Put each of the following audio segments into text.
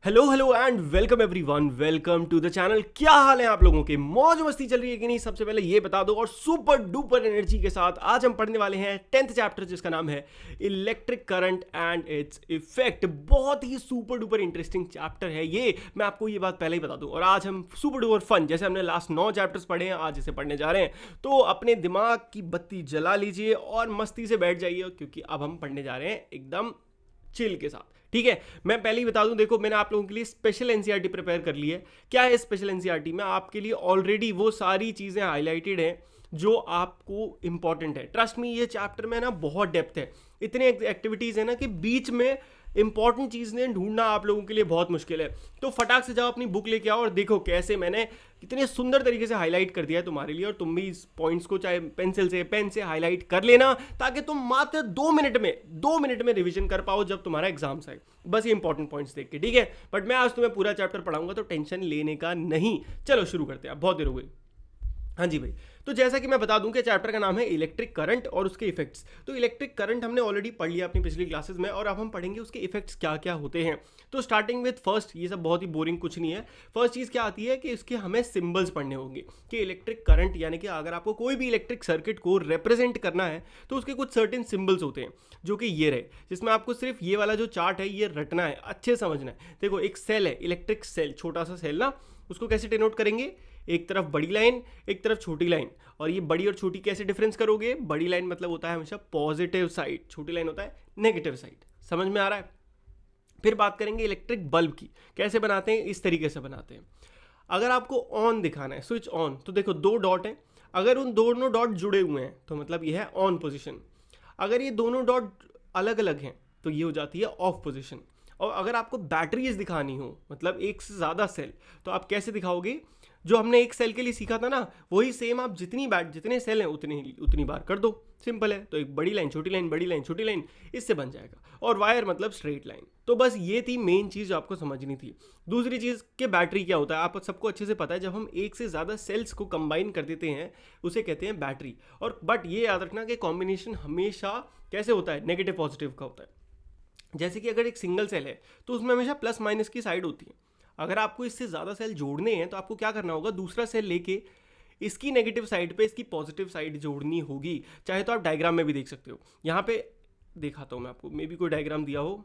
Hello hello and welcome everyone, welcome to the channel. क्या हाल है आप लोगों के? मौज मस्ती चल रही है कि नहीं? सबसे पहले ये बता दो। और सुपर डुपर एनर्जी के साथ आज हम पढ़ने वाले हैं 10th चैप्टर, जिसका नाम है electric current and its effect. बहुत ही सुपर डुपर इंटरेस्टिंग चैप्टर है ये, मैं आपको ये बात पहले ही बता दूं। और आज हम सुपर डुपर फन, जैसे हमने लास्ट 9 चैप्टर्स पढ़े हैं, आज इसे पढ़ने जा रहे हैं। तो अपने दिमाग की बत्ती जला लीजिए और मस्ती से बैठ जाइए, क्योंकि अब हम पढ़ने जा रहे हैं एकदम चिल के साथ। ठीक है, मैं पहले ही बता दूं, देखो मैंने आप लोगों के लिए स्पेशल एनसीईआरटी प्रिपेयर कर ली है। क्या है स्पेशल एनसीईआरटी में? आपके लिए ऑलरेडी वो सारी चीज़ें हाईलाइटेड हैं जो आपको इंपॉर्टेंट है। ट्रस्ट मी, ये चैप्टर में ना बहुत डेप्थ है, इतने एक्टिविटीज़ है ना कि बीच में इंपॉर्टेंट चीज़ें ढूंढना आप लोगों के लिए बहुत मुश्किल है। तो फटाक से जाओ, अपनी बुक लेके आओ और देखो कैसे मैंने कितने सुंदर तरीके से हाईलाइट कर दिया है तुम्हारे लिए। और तुम भी इस पॉइंट्स को चाहे पेंसिल से, पेन से हाईलाइट कर लेना, ताकि तुम मात्र 2 मिनट में रिवीजन कर पाओ जब तुम्हारा एग्जाम्स आए। बस ये इंपॉर्टेंट पॉइंट्स देख के, ठीक है। बट मैं आज तुम्हें पूरा चैप्टर पढ़ाऊंगा, तो टेंशन लेने का नहीं। चलो शुरू करते हैं, अब बहुत देर हो गई। हाँ जी भाई। तो जैसा कि मैं बता दूं कि चैप्टर का नाम है इलेक्ट्रिक करंट और उसके इफेक्ट्स। तो इलेक्ट्रिक करंट हमने ऑलरेडी पढ़ लिया अपनी पिछली क्लासेस में, और अब हम पढ़ेंगे उसके इफेक्ट्स क्या क्या होते हैं। तो स्टार्टिंग विद फर्स्ट, ये सब बहुत ही बोरिंग कुछ नहीं है। फर्स्ट चीज़ क्या आती है कि इसके हमें सिंबल्स पढ़ने होंगे कि इलेक्ट्रिक करंट, यानी कि अगर आपको कोई भी इलेक्ट्रिक सर्किट को रिप्रेजेंट करना है तो उसके कुछ सर्टेन सिंबल्स होते हैं, जो कि ये रहे, जिसमें आपको सिर्फ ये वाला जो चार्ट है ये रटना है, अच्छे समझना है। देखो एक सेल है, इलेक्ट्रिक सेल, छोटा सा सेल ना, उसको कैसे डिनोट करेंगे? एक तरफ बड़ी लाइन, एक तरफ छोटी लाइन। और ये बड़ी और छोटी कैसे डिफरेंस करोगे? बड़ी लाइन मतलब होता है हमेशा पॉजिटिव साइड, छोटी लाइन होता है नेगेटिव साइड। समझ में आ रहा है? फिर बात करेंगे इलेक्ट्रिक बल्ब की, कैसे बनाते हैं? इस तरीके से बनाते हैं। अगर आपको ऑन दिखाना है, स्विच ऑन, तो देखो 2 डॉट हैं। अगर उन दोनों डॉट जुड़े हुए हैं तो मतलब ये है ऑन पोजिशन। अगर ये दोनों डॉट अलग अलग हैं तो ये हो जाती है ऑफ पोजिशन। और अगर आपको बैटरीज दिखानी हो, मतलब एक से ज़्यादा सेल, तो आप कैसे दिखाओगे? जो हमने एक सेल के लिए सीखा था ना, वही सेम आप जितने सेल हैं उतनी बार कर दो। सिंपल है। तो एक बड़ी लाइन, छोटी लाइन, बड़ी लाइन, छोटी लाइन, इससे बन जाएगा। और वायर मतलब स्ट्रेट लाइन। तो बस ये थी मेन चीज़ जो आपको समझनी थी। दूसरी चीज़ कि बैटरी क्या होता है, आप सबको अच्छे से पता है। जब हम एक से ज़्यादा सेल्स को कंबाइन कर देते हैं उसे कहते हैं बैटरी। और बट ये याद रखना कि कॉम्बिनेशन हमेशा कैसे होता है? नेगेटिव पॉजिटिव का होता है। जैसे कि अगर एक सिंगल सेल है तो उसमें हमेशा प्लस माइनस की साइड होती है। अगर आपको इससे ज़्यादा सेल जोड़ने हैं तो आपको क्या करना होगा? दूसरा सेल लेके इसकी नेगेटिव साइड पे इसकी पॉजिटिव साइड जोड़नी होगी। चाहे तो आप डायग्राम में भी देख सकते हो। यहाँ पे दिखाता हूँ मैं आपको, मे बी कोई डायग्राम दिया हो,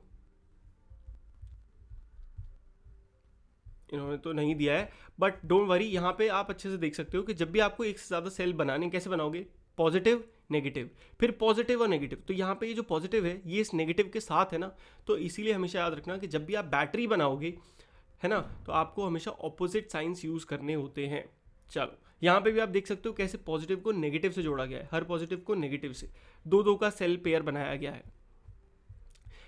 इन्होंने तो नहीं दिया है, बट डोंट वरी, यहाँ पे आप अच्छे से देख सकते हो कि जब भी आपको एक से ज़्यादा सेल बनाने, कैसे बनाओगे? पॉजिटिव नेगेटिव, फिर पॉजिटिव और नेगेटिव। तो यहाँ पे ये जो पॉजिटिव है ये इस नेगेटिव के साथ है ना, तो इसीलिए हमेशा याद रखना कि जब भी आप बैटरी बनाओगे, है ना, तो आपको हमेशा ऑपोजिट साइंस यूज़ करने होते हैं। चलो यहाँ पे भी आप देख सकते हो कैसे पॉजिटिव को नेगेटिव से जोड़ा गया है, हर पॉजिटिव को नेगेटिव से। दो दो का सेल पेयर बनाया गया है।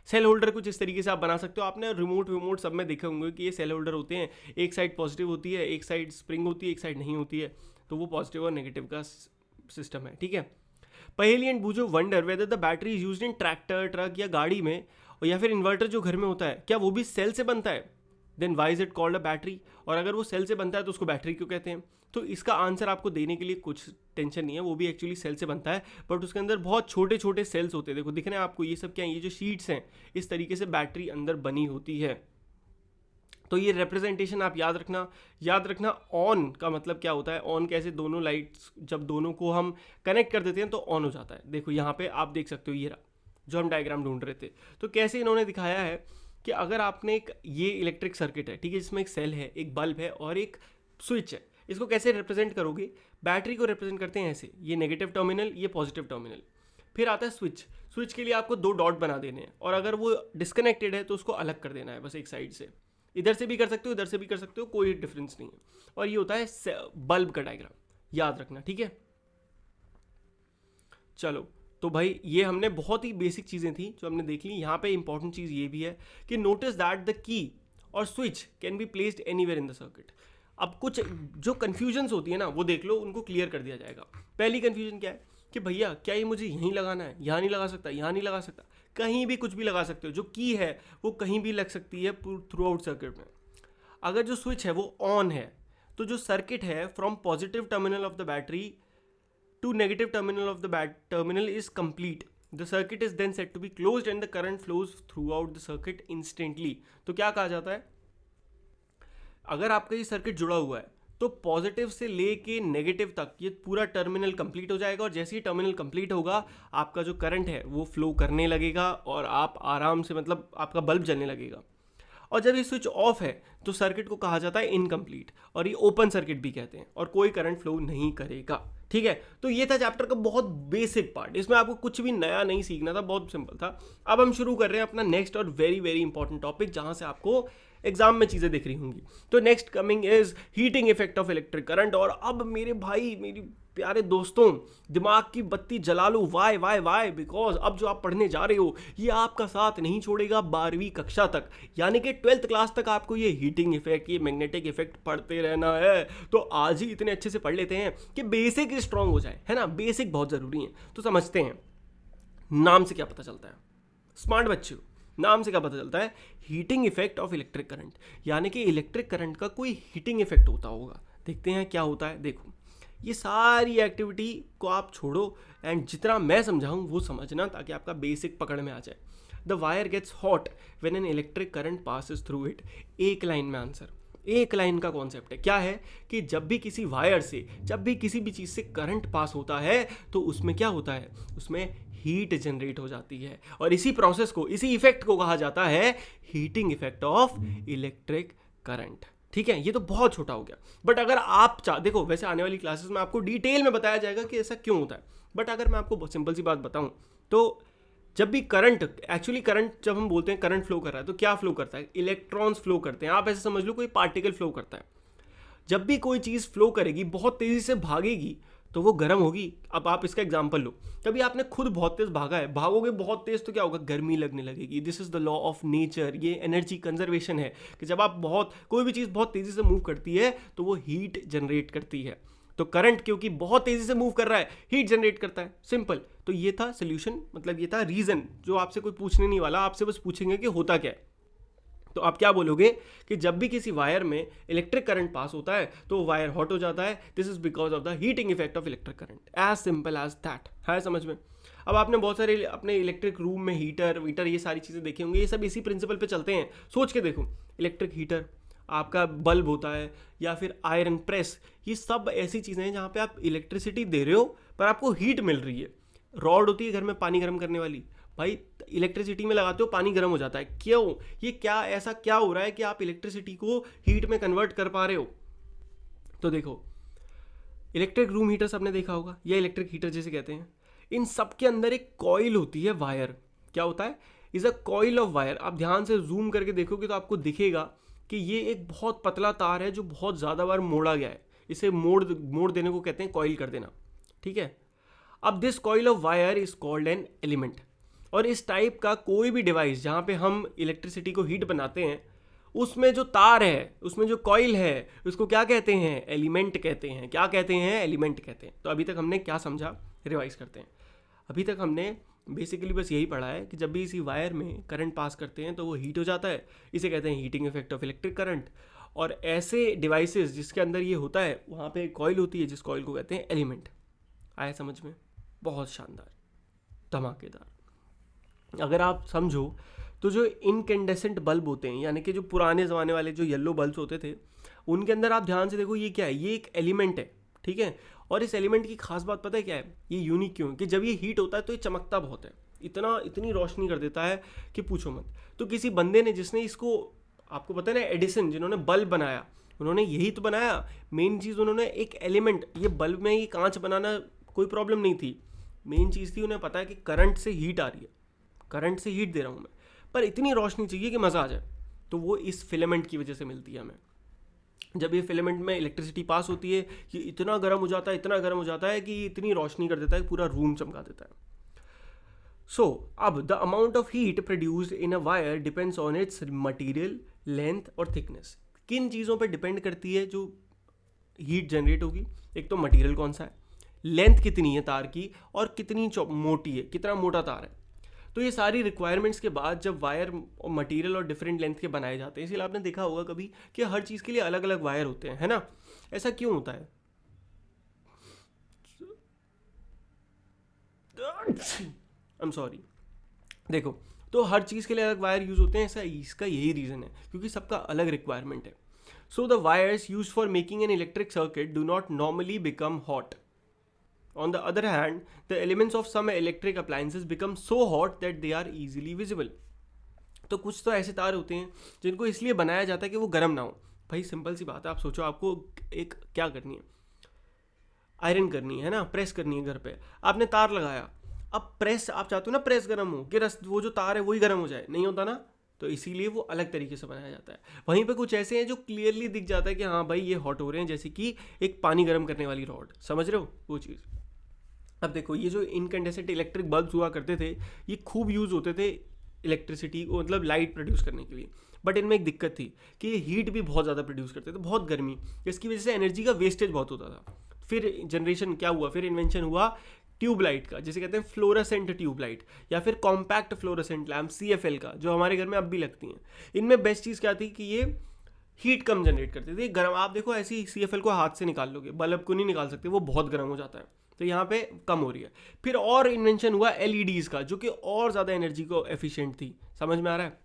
सेल होल्डर कुछ इस तरीके से आप बना सकते हो। आपने रिमोट विमोट सब में देखे होंगे कि ये सेल होल्डर होते हैं, एक साइड पॉजिटिव होती है, एक साइड स्प्रिंग होती है, एक साइड नहीं होती है। तो वो पॉजिटिव और नेगेटिव का सिस्टम है, ठीक है। पहेली एंड बूझो wonder whether the battery is used in tractor, truck या गाड़ी में, और या फिर इन्वर्टर जो घर में होता है, क्या वो भी सेल से बनता है? Then why is it called a battery? और अगर वो सेल से बनता है तो उसको बैटरी क्यों कहते हैं? तो इसका आंसर आपको देने के लिए कुछ टेंशन नहीं है, वो भी एक्चुअली सेल से बनता है, बट उसके अंदर बहुत छोटे छोटे सेल्स होते हैं। देखो दिख रहे हैं आपको ये सब क्या है? ये जो शीट्स हैं, इस तरीके से बैटरी अंदर बनी होती है। तो ये रिप्रेजेंटेशन आप याद रखना। याद रखना ऑन का मतलब क्या होता है? ऑन कैसे? दोनों लाइट्स जब दोनों को हम कनेक्ट कर देते हैं तो ऑन हो जाता है। देखो यहाँ पे आप देख सकते हो, ये रहा जो हम डायग्राम ढूंढ रहे थे। तो कैसे इन्होंने दिखाया है कि अगर आपने एक, ये इलेक्ट्रिक सर्किट है, ठीक है, जिसमें एक सेल है, एक बल्ब है और एक स्विच है। इसको कैसे रिप्रेजेंट करोगे? बैटरी को रिप्रेजेंट करते हैं ऐसे, ये नेगेटिव टर्मिनल, ये पॉजिटिव टर्मिनल। फिर आता है स्विच। स्विच के लिए आपको 2 डॉट बना देने हैं, और अगर वो डिस्कनेक्टेड है तो उसको अलग कर देना है बस एक साइड से। इधर से भी कर सकते हो, इधर से भी कर सकते हो, कोई डिफरेंस नहीं है। और ये होता है बल्ब का डायग्राम, याद रखना, ठीक है। चलो, तो भाई ये हमने बहुत ही बेसिक चीज़ें थी जो हमने देख ली। यहाँ पे इंपॉर्टेंट चीज़ ये भी है कि नोटिस दैट द की और switch can be placed anywhere in the circuit. अब कुछ जो कन्फ्यूजन्स होती है ना, वो देख लो, उनको क्लियर कर दिया जाएगा। पहली कन्फ्यूजन क्या है कि भैया क्या ये मुझे यहीं लगाना है? यहाँ नहीं लगा सकता, यहाँ नहीं लगा सकता, कहीं भी कुछ भी लगा सकते हो। जो की है वो कहीं भी लग सकती है थ्रू आउट सर्किट में। अगर जो स्विच है वो ऑन है, तो जो सर्किट है from positive terminal of the battery to negative terminal of the terminal is complete. The circuit is then said to be closed and the current flows throughout the circuit instantly. तो क्या कहा जाता है अगर आपका ये circuit जुड़ा हुआ है तो पॉजिटिव से लेके नेगेटिव तक ये पूरा टर्मिनल कंप्लीट हो जाएगा, और जैसे ही टर्मिनल कंप्लीट होगा आपका जो करंट है वो फ्लो करने लगेगा और आप आराम से, मतलब आपका बल्ब जलने लगेगा। और जब ये स्विच ऑफ है तो सर्किट को कहा जाता है इनकम्प्लीट, और ये ओपन सर्किट भी कहते हैं, और कोई करंट फ्लो नहीं करेगा। ठीक है, तो ये था चैप्टर का बहुत बेसिक पार्ट, इसमें आपको कुछ भी नया नहीं सीखना था, बहुत सिंपल था। अब हम शुरू कर रहे हैं अपना नेक्स्ट और वेरी वेरी इंपॉर्टेंट टॉपिक, जहां से आपको एग्जाम में चीजें दिख रही होंगी। तो next coming is heating effect of electric current. और अब मेरे भाई, मेरी प्यारे दोस्तों, दिमाग की बत्ती जला लो। वाई वाई वाई, बिकॉज अब जो आप पढ़ने जा रहे हो ये आपका साथ नहीं छोड़ेगा 12वीं कक्षा तक, यानी कि 12th क्लास तक आपको ये हीटिंग इफेक्ट, ये मैग्नेटिक इफेक्ट पढ़ते रहना है। तो आज ही इतने अच्छे से पढ़ लेते हैं कि बेसिक स्ट्रांग हो जाए, है ना। बेसिक बहुत जरूरी है। तो समझते हैं, नाम से क्या पता चलता है, स्मार्ट बच्चे हो, नाम से क्या पता चलता है, heating effect of electric current, यानी कि इलेक्ट्रिक करंट का कोई हीटिंग इफेक्ट होता होगा। देखते हैं क्या होता है। देखो, ये सारी एक्टिविटी को आप छोड़ो एंड जितना मैं समझाऊं वो समझना, ताकि आपका बेसिक पकड़ में आ जाए। The wire gets hot when an electric current passes through it. एक लाइन में आंसर, एक लाइन का कॉन्सेप्ट है। क्या है कि जब भी किसी वायर से, जब भी किसी भी चीज़ से करंट पास होता है तो उसमें क्या होता है, उसमें हीट जनरेट हो जाती है, और इसी प्रोसेस को, इसी इफेक्ट को कहा जाता है heating effect of electric current. ठीक है, ये तो बहुत छोटा हो गया, बट अगर आप देखो, वैसे आने वाली क्लासेस में आपको डिटेल में बताया जाएगा कि ऐसा क्यों होता है, बट अगर मैं आपको सिंपल सी बात बताऊं तो जब भी करंट, एक्चुअली करंट जब हम बोलते हैं करंट फ्लो कर रहा है तो क्या फ्लो करता है, इलेक्ट्रॉन्स फ्लो करते हैं। आप ऐसे समझ लो कोई पार्टिकल फ्लो करता है। जब भी कोई चीज़ फ्लो करेगी, बहुत तेज़ी से भागेगी, तो वो गर्म होगी। अब आप इसका एग्जांपल लो, कभी आपने खुद बहुत तेज भागा है, भागोगे बहुत तेज तो क्या होगा, गर्मी लगने लगेगी। This is the law of nature, ये एनर्जी कंजर्वेशन है कि जब आप कोई भी चीज़ बहुत तेज़ी से मूव करती है तो वो हीट जनरेट करती है। तो करंट क्योंकि बहुत तेज़ी से मूव कर रहा है, हीट जनरेट करता है, सिंपल। तो ये था सोल्यूशन, मतलब ये था रीज़न, जो आपसे कोई पूछने नहीं वाला, आपसे बस पूछेंगे कि होता क्या है। तो आप क्या बोलोगे कि जब भी किसी वायर में इलेक्ट्रिक करंट पास होता है तो वायर हॉट हो जाता है। This is because of the heating effect of electric current, as simple as that. है समझ में। अब आपने बहुत सारे अपने इलेक्ट्रिक रूम में हीटर वीटर ये सारी चीज़ें देखी होंगी, ये सब इसी प्रिंसिपल पे चलते हैं। सोच के देखो, इलेक्ट्रिक हीटर, आपका बल्ब होता है, या फिर आयरन प्रेस, ये सब ऐसी चीज़ें हैं जहाँ पे आप इलेक्ट्रिसिटी दे रहे हो पर आपको हीट मिल रही है। रॉड होती है घर में पानी गर्म करने वाली, भाई इलेक्ट्रिसिटी में लगाते हो पानी गर्म हो जाता है, क्यों, ये क्या, ऐसा क्या हो रहा है कि आप इलेक्ट्रिसिटी को हीट में कन्वर्ट कर पा रहे हो। तो देखो, इलेक्ट्रिक रूम हीटर्स आपने देखा होगा, या इलेक्ट्रिक हीटर जैसे कहते हैं, इन सब के अंदर एक कॉइल होती है, वायर। क्या होता है, is a coil of wire. आप ध्यान से जूम करके देखोगे तो आपको दिखेगा कि ये एक बहुत पतला तार है जो बहुत ज़्यादा बार मोड़ा गया है। इसे मोड़ देने को कहते हैं कॉइल कर देना। ठीक है, अब this coil of wire is called an element. और इस टाइप का कोई भी डिवाइस जहाँ पे हम इलेक्ट्रिसिटी को हीट बनाते हैं, उसमें जो तार है, उसमें जो कॉइल है, उसको क्या कहते हैं, एलिमेंट कहते हैं। क्या कहते हैं, एलिमेंट कहते हैं। तो अभी तक हमने क्या समझा, रिवाइज करते हैं। अभी तक हमने बेसिकली बस यही पढ़ा है कि जब भी इसी वायर में करंट पास करते हैं तो वो हीट हो जाता है, इसे कहते हैं heating effect of electric current. और ऐसे डिवाइसेस जिसके अंदर ये होता है, वहाँ पे कॉइल होती है जिस कॉइल को कहते हैं एलिमेंट। आया समझ में, बहुत शानदार, धमाकेदार। अगर आप समझो तो जो इनकेंडेसेंट बल्ब होते हैं, यानी कि जो पुराने ज़माने वाले जो येलो बल्ब्स होते थे, उनके अंदर आप ध्यान से देखो, ये क्या है, ये एक एलिमेंट है। ठीक है, और इस एलिमेंट की खास बात पता है क्या है, ये यूनिक क्यों है कि जब ये हीट होता है तो ये चमकता बहुत है, इतनी रोशनी कर देता है कि पूछो मत। तो किसी बंदे ने, जिसने इसको, आपको पता है ना, एडिसन, जिन्होंने बल्ब बनाया, उन्होंने यही तो बनाया मेन चीज़। उन्होंने एक एलिमेंट, ये बल्ब में ये कांच बनाना कोई प्रॉब्लम नहीं थी, मेन चीज़ थी उन्हें पता है कि करंट से हीट आ रही है, करंट से हीट दे रहा हूँ मैं, पर इतनी रोशनी चाहिए कि मज़ा आ जाए। तो वो इस फिलामेंट की वजह से मिलती है हमें। जब ये फिलामेंट में इलेक्ट्रिसिटी पास होती है, ये इतना गर्म हो जाता है, इतना गर्म हो जाता है कि इतनी रोशनी कर देता है, पूरा रूम चमका देता है। सो अब the amount of heat produced in a wire depends on it's material, length और थिकनेस। किन चीज़ों पर डिपेंड करती है जो हीट जनरेट होगी, एक तो मटीरियल कौन सा है, लेंथ कितनी है तार की, और कितनी मोटी है, कितना मोटा तार है। तो ये सारी रिक्वायरमेंट्स के बाद जब वायर और मटेरियल और डिफरेंट लेंथ के बनाए जाते हैं, इसलिए आपने देखा होगा कभी कि हर चीज़ के लिए अलग अलग वायर होते हैं, है ना। ऐसा क्यों होता है, आई एम सॉरी। देखो, तो हर चीज़ के लिए अलग वायर यूज़ होते हैं, ऐसा इसका यही रीज़न है, क्योंकि सबका अलग रिक्वायरमेंट है। So the wires used for making an electric circuit do not normally become hot. On the other hand, the elements of some electric appliances become so hot that they are easily visible. तो कुछ तो ऐसे तार होते हैं जिनको इसलिए बनाया जाता है कि वो गर्म ना हो. भाई सिंपल सी बात है, आप सोचो आपको एक क्या करनी है, आयरन करनी है ना, प्रेस करनी है घर पे, आपने तार लगाया. अब प्रेस आप चाहते हो ना प्रेस गर्म हो, कि वो जो तार है वही गर्म हो जाए, नहीं होता ना. तो इसीलिए वो अलग तरीके से बनाया जाता है. वहीं पे कुछ ऐसे हैं जो क्लियरली दिख जाता है कि हाँ भाई ये हॉट हो रहे हैं, जैसे कि एक पानी गर्म करने वाली रॉड, समझ रहे हो वो चीज़. अब देखो ये जो इनकैंडेसेंट इलेक्ट्रिक बल्ब हुआ करते थे, ये खूब यूज़ होते थे इलेक्ट्रिसिटी को, मतलब लाइट प्रोड्यूस करने के लिए. बट इनमें एक दिक्कत थी कि ये हीट भी बहुत ज़्यादा प्रोड्यूस करते थे, बहुत गर्मी, जिसकी वजह से एनर्जी का वेस्टेज बहुत होता था. फिर जनरेशन क्या हुआ, फिर इन्वेंशन हुआ ट्यूबलाइट का, जिसे कहते हैं फ्लोरेसेंट ट्यूबलाइट, या फिर कॉम्पैक्ट फ्लोरेसेंट लैम्प CFL का, जो हमारे घर में अब भी लगती हैं. इनमें बेस्ट चीज़ क्या थी कि ये हीट कम जनरेट करते थे. गर्म, आप देखो ऐसी CFL को हाथ से निकाल लोगे, बल्ब को नहीं निकाल सकते, वो बहुत गर्म हो जाता है. तो यहाँ पे कम हो रही है. फिर और इन्वेंशन हुआ LEDs का, जो कि और ज़्यादा एनर्जी को एफिशिएंट थी. समझ में आ रहा है.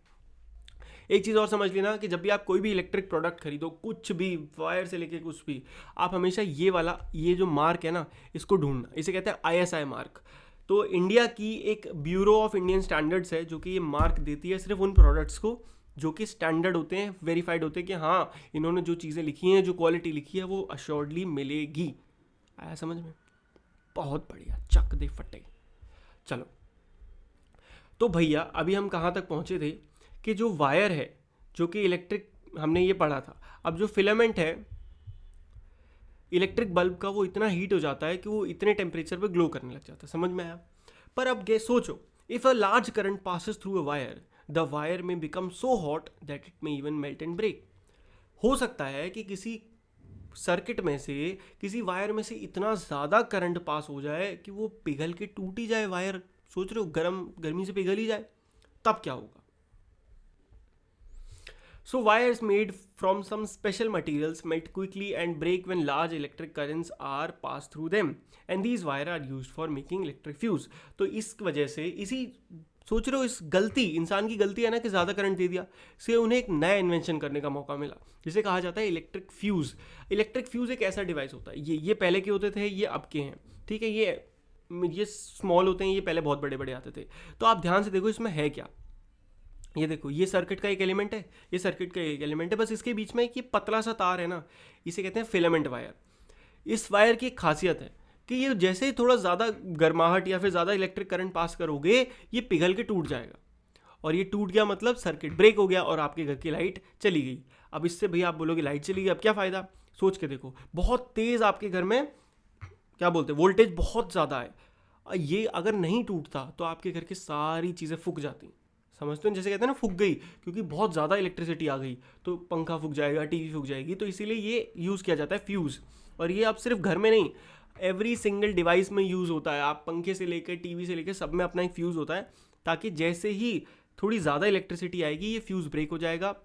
एक चीज़ और समझ लेना कि जब भी आप कोई भी इलेक्ट्रिक प्रोडक्ट खरीदो, कुछ भी वायर से लेके कुछ भी, आप हमेशा ये वाला, ये जो मार्क है ना, इसको ढूंढना. इसे कहते हैं ISI मार्क. तो इंडिया की एक ब्यूरो ऑफ इंडियन स्टैंडर्ड्स है जो कि ये मार्क देती है सिर्फ उन प्रोडक्ट्स को जो कि स्टैंडर्ड होते हैं, वेरीफाइड होते हैं कि हाँ इन्होंने जो चीज़ें लिखी हैं, जो क्वालिटी लिखी है, वो अश्योर्डली मिलेगी. आया समझ में? बहुत बढ़िया, चक दे फटे. चलो तो भैया अभी हम कहाँ तक पहुँचे थे कि जो वायर है, जो कि इलेक्ट्रिक, हमने ये पढ़ा था. अब जो फिलामेंट है इलेक्ट्रिक बल्ब का, वो इतना हीट हो जाता है कि वो इतने टेम्परेचर पे ग्लो करने लग जाता है. समझ में आया? पर अब सोचो, if a large current passes through a wire, the wire may become so hot that it may even melt and break. हो सकता है कि किसी सर्किट में से, किसी वायर में से इतना ज़्यादा करंट पास हो जाए कि वो पिघल के टूट ही जाए वायर. सोच रहे हो, गर्मी से पिघल ही जाए, तब क्या होगा? So wires made from some special materials melt quickly and break when large electric currents are passed through them, and these wires are used for making electric fuse. तो इस वजह से, इसी सोच रहे हो, इस गलती, इंसान की गलती है ना कि ज़्यादा करंट दे दिया, से उन्हें एक नया इन्वेंशन करने का मौका मिला, जिसे कहा जाता है इलेक्ट्रिक फ्यूज़. इलेक्ट्रिक फ्यूज़ एक ऐसा डिवाइस होता है, ये पहले के होते थे, ये अब के हैं. ठीक है, ये स्मॉल होते हैं, ये पहले बहुत बड़े बड़े आते थे. तो आप ध्यान से देखो इसमें है क्या. ये देखो, ये सर्किट का एक एलिमेंट है, ये सर्किट का एक एलिमेंट है, बस इसके बीच में एक ये पतला सा तार है ना, इसे कहते हैं फिलामेंट वायर. इस वायर की एक खासियत है कि ये जैसे ही थोड़ा ज़्यादा गर्माहट या फिर ज़्यादा इलेक्ट्रिक करंट पास करोगे, ये पिघल के टूट जाएगा. और ये टूट गया मतलब सर्किट ब्रेक हो गया और आपके घर की लाइट चली गई. अब इससे भैया आप बोलोगे लाइट चली गई, अब क्या फ़ायदा? सोच के देखो, बहुत तेज़ आपके घर में क्या बोलते हैं, वोल्टेज बहुत ज़्यादा है. ये अगर नहीं टूटता तो आपके घर की सारी चीज़ें फूक जाती. समझते हो, जैसे कहते हैं ना, फूक गई, क्योंकि बहुत ज़्यादा इलेक्ट्रिसिटी आ गई तो पंखा फूक जाएगा, टीवी फूक जाएगी. तो इसीलिए ये यूज़ किया जाता है फ्यूज़. और ये अब सिर्फ घर में नहीं, एवरी सिंगल डिवाइस में यूज़ होता है. आप पंखे से लेकर टीवी से लेकर सब में अपना एक फ्यूज़ होता है, ताकि जैसे ही थोड़ी ज़्यादा इलेक्ट्रिसिटी आएगी, ये फ्यूज़ ब्रेक हो जाएगा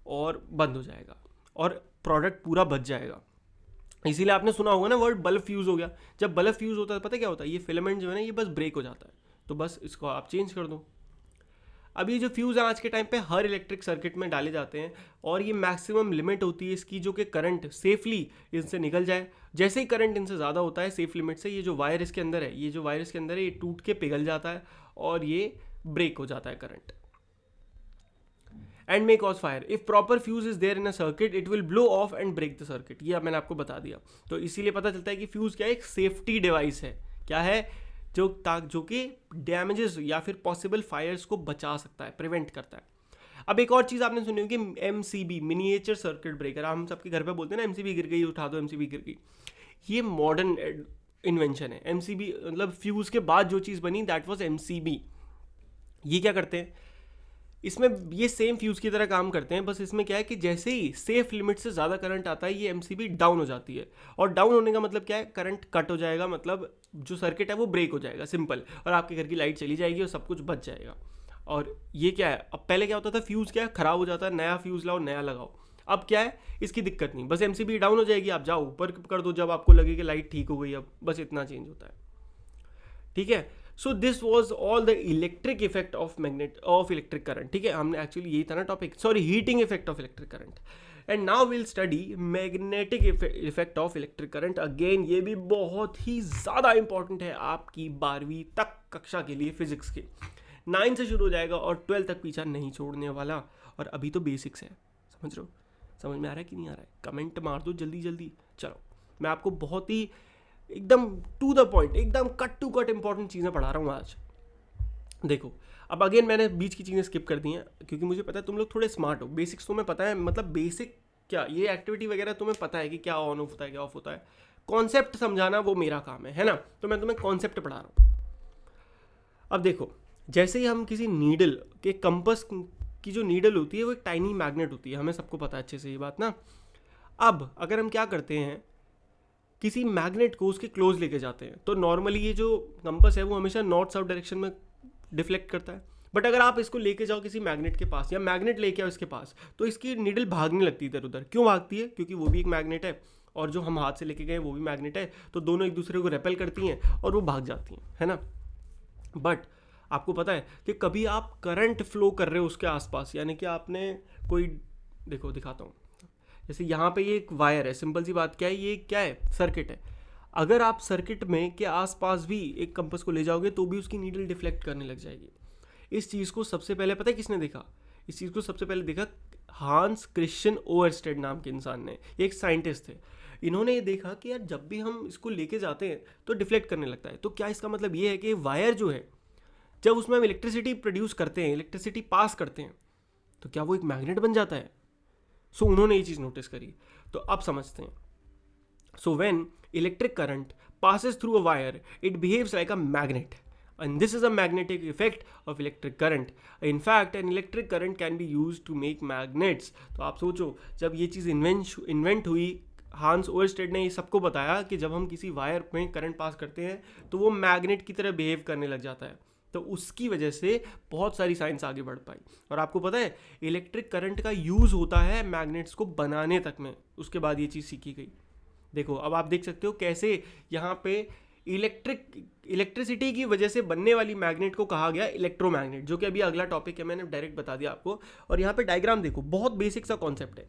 और बंद हो जाएगा और प्रोडक्ट पूरा बच जाएगा. इसीलिए आपने सुना होगा ना वर्ड बल्ब फ्यूज़ हो गया. जब बल्ब फ्यूज़ होता है पता क्या होता है, ये फिलामेंट जो है ना, ये बस ब्रेक हो जाता है. तो बस इसको आप चेंज कर दो. अब ये जो फ्यूज़ है आज के टाइम पे हर इलेक्ट्रिक सर्किट में डाले जाते हैं, और ये मैक्सिमम लिमिट होती है इसकी, जो कि करंट सेफली इनसे निकल जाए. जैसे ही करंट इनसे ज़्यादा होता है सेफ लिमिट से, ये जो वायर इसके अंदर है, ये टूट के पिघल जाता है और ये ब्रेक हो जाता है current. And may cause fire. If proper fuse is there in a circuit, it will blow off and break the circuit. ये अब मैंने आपको बता दिया. तो इसीलिए पता चलता है कि फ्यूज़ क्या है, एक सेफ्टी डिवाइस है. क्या है? जो कि डैमेजेस या फिर पॉसिबल फायर्स को बचा सकता है, प्रिवेंट करता है. अब एक और चीज़ आपने सुनी होगी, MCB, मिनिएचर सर्किट ब्रेकर. हम सबके घर पे बोलते हैं ना, MCB गिर गई, उठा दो, MCB गिर गई. ये मॉडर्न इन्वेंशन है. MCB मतलब फ्यूज़ के बाद जो चीज़ बनी, दैट वाज MCB. ये क्या करते हैं, इसमें ये सेम फ्यूज़ की तरह काम करते हैं, बस इसमें क्या है कि जैसे ही सेफ लिमिट से ज़्यादा करंट आता है, ये MCB डाउन हो जाती है. और डाउन होने का मतलब क्या है, करंट कट हो जाएगा, मतलब जो सर्किट है वो ब्रेक हो जाएगा, सिंपल. और आपके घर की लाइट चली जाएगी और सब कुछ बच जाएगा. और ये क्या है, अब पहले क्या होता था, फ्यूज़ क्या है, ख़राब हो जाता है, नया फ्यूज़ लाओ, नया लगाओ. अब क्या है, इसकी दिक्कत नहीं, बस MCB डाउन हो जाएगी, आप जाओ ऊपर कर दो जब आपको लगे कि लाइट ठीक हो गई. अब बस इतना चेंज होता है. ठीक है. So this was all the electric effect of electric current. ठीक है, हमने एक्चुअली यही था ना topic, sorry, heating effect of electric current. And now will study magnetic effect of electric current. Again ये भी बहुत ही ज़्यादा इंपॉर्टेंट है आपकी 12वीं तक कक्षा के लिए फिजिक्स के। 9 से शुरू हो जाएगा और 12 तक पीछा नहीं छोड़ने वाला। और अभी तो बेसिक्स है, समझ रहे हो? समझ में आ रहा है कि नहीं आ रहा है? कमेंट मार दो जल्दी जल्दी। चलो मैं आपको बहुत ही एकदम टू द पॉइंट, एकदम कट टू कट इंपॉर्टेंट चीज़ें पढ़ा रहा हूँ आज। देखो अब अगेन मैंने बीच की चीज़ें स्किप कर दी हैं क्योंकि मुझे पता है तुम लोग थोड़े स्मार्ट हो। बेसिक्स तुम्हें पता है, मतलब बेसिक क्या ये एक्टिविटी वगैरह तुम्हें पता है कि क्या ऑन ऑफ होता है क्या ऑफ होता है। कॉन्सेप्ट समझाना वो मेरा काम है ना? तो मैं तुम्हें कॉन्सेप्ट पढ़ा रहा हूँ। अब देखो जैसे ही हम किसी नीडल के कंपस की जो नीडल होती है वो एक टाइनी मैग्नेट होती है, हमें सबको पता है अच्छे से ये बात ना। अब अगर हम क्या करते हैं, किसी मैग्नेट को उसके क्लोज लेके जाते हैं तो नॉर्मली ये जो कंपस है वो हमेशा नॉर्थ साउथ डायरेक्शन में डिफ्लेक्ट करता है। बट अगर आप इसको लेके जाओ किसी मैग्नेट के पास या मैग्नेट लेके आओ इसके पास तो इसकी नीडल भागने लगती है इधर उधर। क्यों भागती है? क्योंकि वो भी एक मैग्नेट है और जो हम हाथ से लेके गए वो भी मैग्नेट है, तो दोनों एक दूसरे को रेपेल करती हैं और वो भाग जाती हैं, है ना? बट आपको पता है कि कभी आप करंट फ्लो कर रहे हो उसके आसपास, यानी कि आपने कोई, देखो दिखाता हूँ, जैसे यहाँ पे ये एक वायर है, सिंपल सी बात क्या है, ये क्या है? सर्किट है। अगर आप सर्किट में के आसपास भी एक कंपास को ले जाओगे तो भी उसकी नीडल डिफ्लेक्ट करने लग जाएगी। इस चीज़ को सबसे पहले पता है किसने देखा? इस चीज़ को सबसे पहले देखा हांस क्रिश्चियन ओवरस्टेड नाम के इंसान ने। ये एक साइंटिस्ट थे। इन्होंने ये देखा कि यार जब भी हम इसको लेके जाते हैं तो डिफ्लेक्ट करने लगता है। तो क्या इसका मतलब ये है कि वायर जो है जब उसमें हम इलेक्ट्रिसिटी प्रोड्यूस करते हैं, इलेक्ट्रिसिटी पास करते हैं, तो क्या वो एक मैग्नेट बन जाता है? सो उन्होंने ये चीज़ नोटिस करी। तो अब समझते हैं। So when electric current passes through a wire, it behaves like a magnet, and this is a magnetic effect of electric current. In fact, an electric current can be used to make magnets. तो आप सोचो जब ये चीज़ invent हुई, हांस ओवरस्टेड ने ये सबको बताया कि जब हम किसी वायर में करंट पास करते हैं तो वो मैग्नेट की तरह बिहेव करने लग जाता है। तो उसकी वजह से बहुत सारी साइंस आगे बढ़ पाई। और आपको पता है इलेक्ट्रिक करंट का यूज़ होता है मैग्नेट्स को बनाने तक में, उसके बाद ये चीज़ सीखी गई। देखो अब आप देख सकते हो कैसे यहाँ पे इलेक्ट्रिसिटी की वजह से बनने वाली मैग्नेट को कहा गया इलेक्ट्रोमैग्नेट, जो कि अभी अगला टॉपिक है, मैंने डायरेक्ट बता दिया आपको। और यहाँ पे डायग्राम देखो, बहुत बेसिक सा कॉन्सेप्ट है।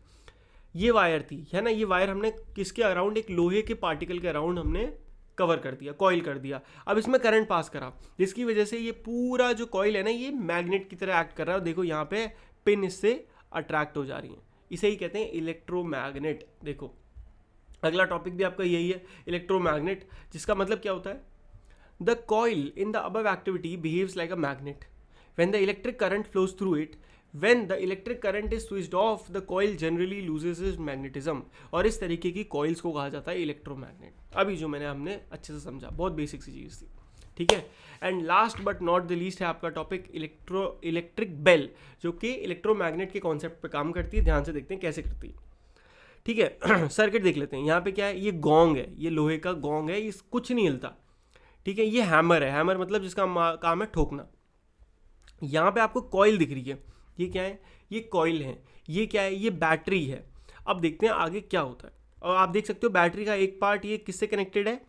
ये वायर थी, है ना? ये वायर हमने किसके अराउंड, एक लोहे के पार्टिकल के अराउंड हमने कवर कर दिया, कॉइल कर दिया। अब इसमें करंट पास करा जिसकी वजह से ये पूरा जो कॉइल है ना ये मैग्नेट की तरह एक्ट कर रहा है। देखो यहाँ पे पिन इससे अट्रैक्ट हो जा रही है, इसे ही कहते हैं इलेक्ट्रोमैग्नेट। देखो अगला टॉपिक भी आपका यही है, इलेक्ट्रोमैग्नेट, जिसका मतलब क्या होता है? The coil in the above activity behaves like a magnet when the electric current flows through it. When the electric current is switched off the coil generally loses it's magnetism. और इस तरीके की coils को कहा जाता है electromagnet. अभी जो हमने अच्छे से समझा, बहुत बेसिक सी चीज़ थी, ठीक है। And last but not the least है आपका टॉपिक इलेक्ट्रिक बेल, जो कि इलेक्ट्रोमैग्नेट के कॉन्सेप्ट पे काम करती है। ध्यान से देखते हैं कैसे करती है, ठीक है। सर्किट देख लेते हैं। यहाँ पे क्या है? ये गोंग है, ये लोहे का गोंग है, इस कुछ नहीं हिलता, ठीक है। ये हैमर है, हैमर मतलब जिसका काम है ठोकना। यहाँ पे आपको कॉइल दिख रही है, ये क्या है? ये कॉइल है। ये क्या है? ये बैटरी है। अब देखते हैं आगे क्या होता है। और आप देख सकते हो बैटरी का एक पार्ट ये किससे कनेक्टेड है?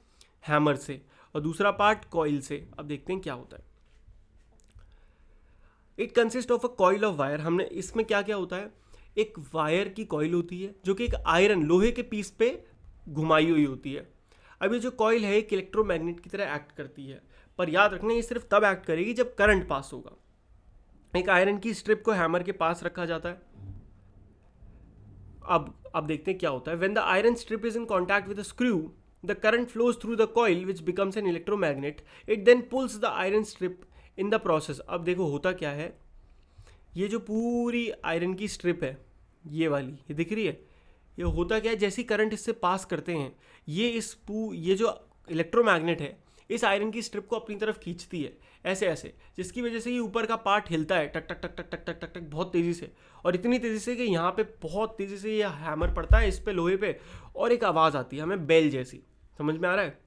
हैमर से, और दूसरा पार्ट कॉइल से। अब देखते हैं क्या होता है। It consist of a coil of wire. हमने इसमें क्या क्या होता है? एक वायर की कॉइल होती है जो कि एक आयरन लोहे के पीस पे घुमाई हुई होती है। अब ये जो कॉइल है एक इलेक्ट्रोमैग्नेट की तरह एक्ट करती है, पर याद रखना ये सिर्फ तब एक्ट करेगी जब करंट पास होगा। एक आयरन की स्ट्रिप को हैमर के पास रखा जाता है। अब देखते हैं क्या होता है। When the iron strip is in contact with a screw, the current flows through the coil which becomes an electromagnet. It then pulls the iron strip in the process. अब देखो होता क्या है, ये जो पूरी आयरन की स्ट्रिप है, ये वाली, ये दिख रही है, ये होता क्या है? जैसे करंट इससे पास करते हैं ये जो इलेक्ट्रोमैग्नेट है इस आयरन की स्ट्रिप को अपनी तरफ खींचती है ऐसे ऐसे, जिसकी वजह से ये ऊपर का पार्ट हिलता है टक टक टक टक टक टक टक टक बहुत तेज़ी से, और इतनी तेज़ी से कि यहाँ पे बहुत तेज़ी से ये हैमर पड़ता है इस पे लोहे पे, और एक आवाज़ आती है हमें बेल जैसी। समझ में आ रहा है?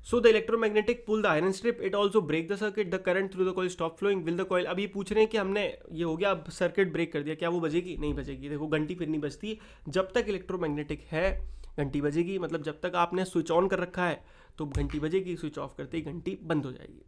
So the electromagnetic pull the iron strip. It also break the circuit. The current through the coil stop flowing. Will the coil? अब ये पूछ रहे हैं कि हमने ये हो गया, अब सर्किट ब्रेक कर दिया, क्या वो बजेगी? नहीं बजेगी। देखो घंटी फिर नहीं बजती जब तक इलेक्ट्रोमैग्नेटिक है, घंटी बजेगी। मतलब जब तक आपने स्विच ऑन कर रखा है तो घंटी बजेगी, स्विच ऑफ करते ही घंटी बंद हो जाएगी,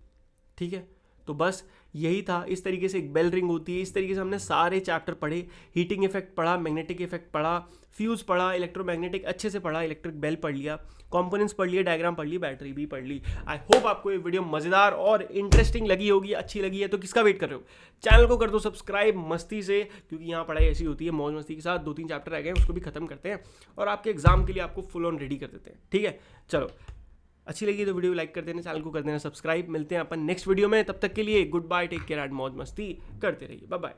ठीक है। तो बस यही था। इस तरीके से एक बेल रिंग होती है। इस तरीके से हमने सारे चैप्टर पढ़े, हीटिंग इफेक्ट पढ़ा, मैग्नेटिक इफेक्ट पढ़ा, फ्यूज़ पढ़ा, इलेक्ट्रोमैग्नेटिक अच्छे से पढ़ा, इलेक्ट्रिक बेल पढ़ लिया, कंपोनेंट्स पढ़ लिए, डायग्राम पढ़ ली, बैटरी भी पढ़ ली। आई होप आपको ये वीडियो मज़ेदार और इंटरेस्टिंग लगी होगी, अच्छी लगी है तो किसका वेट कर रहे हो? चैनल को कर दो सब्सक्राइब मस्ती से, क्योंकि यहाँ पढ़ाई ऐसी होती है मौज मस्ती के साथ। 2-3 चैप्टर रह गए उसको भी खत्म करते हैं और आपके एग्जाम के लिए आपको फुल ऑन रेडी कर देते हैं। ठीक है, चलो अच्छी लगी तो वीडियो लाइक कर देना, चैनल को कर देना सब्सक्राइब। मिलते हैं अपन नेक्स्ट वीडियो में, तब तक के लिए goodbye, take care and मौज मस्ती करते रहिए। Bye bye.